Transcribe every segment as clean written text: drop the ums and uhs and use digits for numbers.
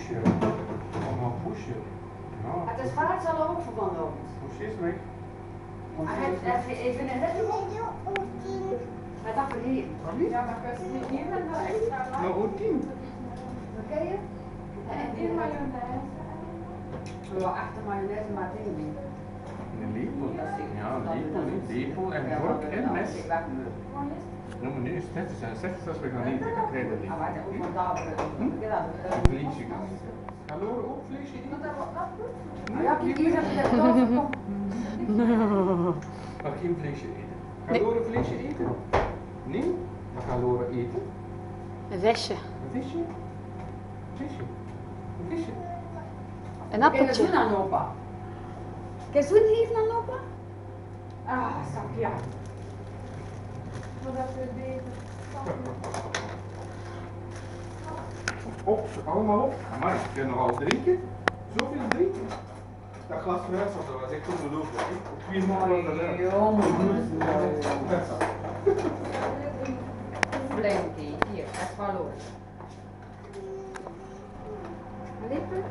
poesje. Allemaal poesje. Ja. Het is vaak zal er ook van lopen. Poesje is weg. Even in het hij dacht hier. Ja, maar kun je hier met wel extra lang? Nou, goed 10. Wat ken je? En in mayonaise. Ja, achter mayonaise maar dingen niet. Een lepel. Ja, een lepel, niet lepel en vork en mes. Nou, maar nu is het net als we gaan eten, dan krijg je dat Maar lepel. wij zijn ook van daar. Een vleesje gaan eten. Gaan Loren ook vleesje eten? Ja, kijk hier heb je dat toch. Maar geen vleesje eten. Gaan Loren vleesje eten? Nee? Wat gaan Loren eten? Een visje. Een visje? Een visje? Een visje? Een appeltje. Kun je aan opa? Kun je zoen even aan opa? Ah, zak ja. Maar dat we beter. Op, allemaal op. Maar ik kan nog al drinken. Zoveel drinken. Dat glas fruit dat was echt ongelooflijk. Op 4 maanden dat er. Flinkie, hier, dat is wel los. Lippen?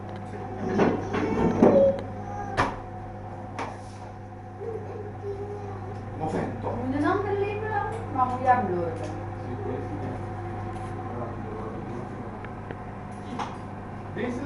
November. Moet je een andere lippen dan? Maar moet je hem lopen. Deze